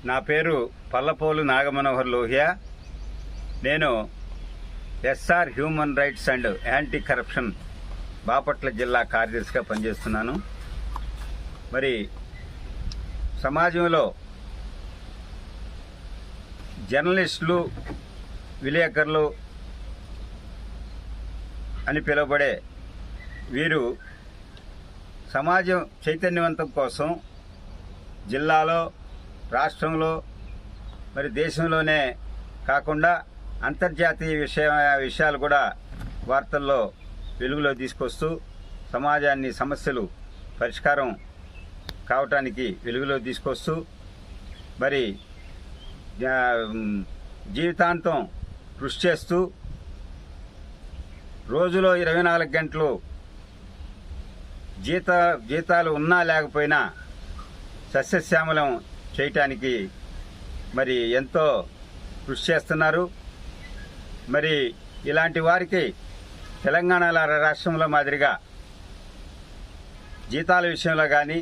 నా పేరు పల్లపోలు నాగమనోహర్ లోహియా. నేను S R human rights and anti corruption Bapatla జిల్లా కార్యదర్శిగా పనిచేస్తున్నాను. మరి సమాజంలో జర్నలిస్టులు, విలేకరులు అని పిలువబడే వీరు సమాజం చైతన్యవంతం కోసం జిల్లాలో, రాష్ట్రంలో, మరి దేశంలోనే కాకుండా అంతర్జాతీయ విషయాలు కూడా వార్తల్లో వెలుగులో తీసుకొస్తూ సమాజాన్ని సమస్యలు పరిష్కారం కావటానికి వెలుగులో తీసుకొస్తూ మరి జీవితాంతం కృషి చేస్తూ రోజులో 24 గంటలు జీతాలు ఉన్నా లేకపోయినా సస్యశ్యామలం చేయటానికి మరి ఎంతో కృషి చేస్తున్నారు. మరి ఇలాంటి వారికి తెలంగాణ రాష్ట్రంలో మాదిరిగా జీతాల విషయంలో కానీ,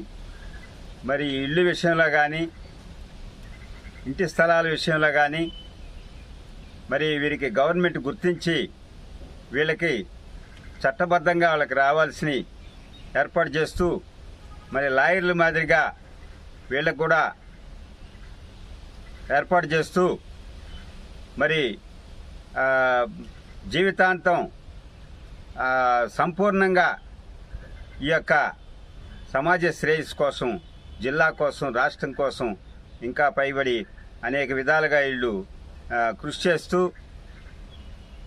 మరి ఇళ్ళు విషయంలో కానీ, ఇంటి స్థలాల విషయంలో కానీ మరి వీరికి గవర్నమెంట్ గుర్తించి వీళ్ళకి చట్టబద్ధంగా వాళ్ళకి రావాల్సినవి ఏర్పాటు చేస్తూ, మరి లాయర్ల మాదిరిగా వీళ్ళకు కూడా ఏర్పాటు చేస్తూ మరి జీవితాంతం సంపూర్ణంగా ఈ యొక్క సమాజ శ్రేయస్సు కోసం, జిల్లా కోసం, రాష్ట్రం కోసం ఇంకా పైబడి అనేక విధాలుగా వీళ్ళు కృషి చేస్తూ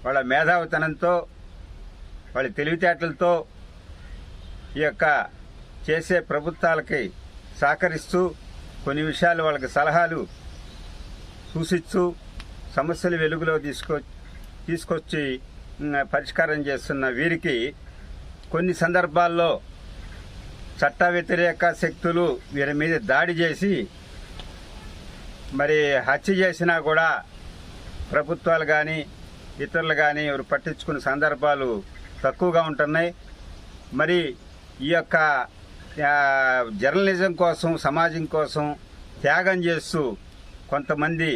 వాళ్ళ మేధావితనంతో, వాళ్ళ తెలివితేటలతో ఈ యొక్క చేసే ప్రభుత్వాలకి సహకరిస్తూ కొన్ని విషయాలు వాళ్ళకి సలహాలు సూచిస్తూ సమస్యలు వెలుగులో తీసుకొచ్చి పరిష్కారం చేస్తున్న వీరికి కొన్ని సందర్భాల్లో చట్ట వ్యతిరేక శక్తులు వీరి మీద దాడి చేసి మరి హత్య చేసినా కూడా ప్రభుత్వాలు కానీ ఇతరులు కానీ ఎవరు పట్టించుకునే సందర్భాలు తక్కువగా ఉంటున్నాయి. మరి ఈ యొక్క జర్నలిజం కోసం, సమాజం కోసం త్యాగం చేస్తూ కొంతమంది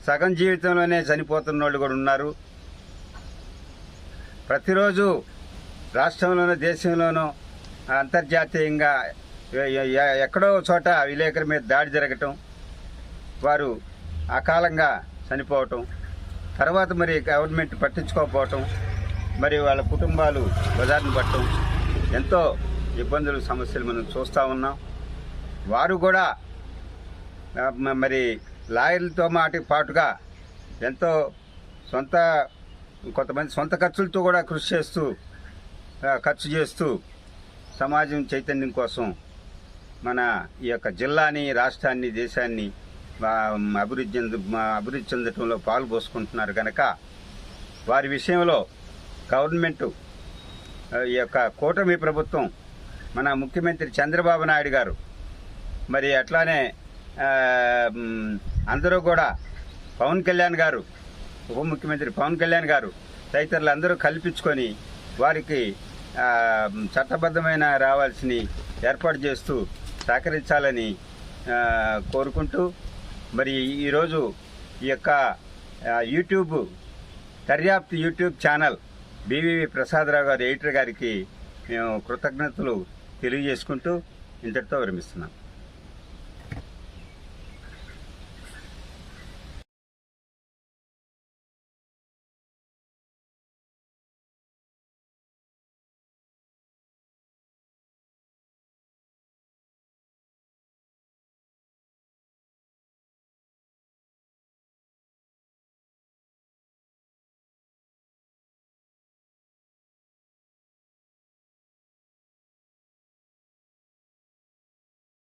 సగం జీవితంలోనే చనిపోతున్న వాళ్ళు కూడా ఉన్నారు. ప్రతిరోజు రాష్ట్రంలోనూ, దేశంలోనూ, అంతర్జాతీయంగా ఎక్కడో చోట విలేకరుల మీద దాడి జరగటం, వారు అకాలంగా చనిపోవటం, తర్వాత మరి గవర్నమెంట్ పట్టించుకోకపోవటం, మరి వాళ్ళ కుటుంబాలు బజార్ను పట్టడం, ఎంతో ఇబ్బందులు, సమస్యలు మనం చూస్తూ ఉన్నాం. వారు కూడా మరి లాయర్లతో పాటుగా ఎంతో కొంతమంది సొంత ఖర్చులతో కూడా ఖర్చు చేస్తూ సమాజం చైతన్యం కోసం మన ఈ యొక్క జిల్లాని, రాష్ట్రాన్ని, దేశాన్ని అభివృద్ధి చెందటంలో పాలు పోసుకుంటున్నారు కనుక వారి విషయంలో గవర్నమెంటు, ఈ యొక్క కూటమి ప్రభుత్వం, మన ముఖ్యమంత్రి చంద్రబాబు నాయుడు గారు, మరి అట్లానే అందరూ కూడా పవన్ కళ్యాణ్ గారు, ఉప ముఖ్యమంత్రి పవన్ కళ్యాణ్ గారు తదితరులు అందరూ కల్పించుకొని వారికి చట్టబద్ధమైన రావాల్సిన ఏర్పాటు చేస్తూ సహకరించాలని కోరుకుంటూ, మరి ఈరోజు ఈ యొక్క దర్యాప్తు యూట్యూబ్ ఛానల్ బివివి ప్రసాదరావు గారు ఎడిటర్ గారికి మేము కృతజ్ఞతలు తెలియజేసుకుంటూ ఇంతటితో విరమిస్తున్నాం.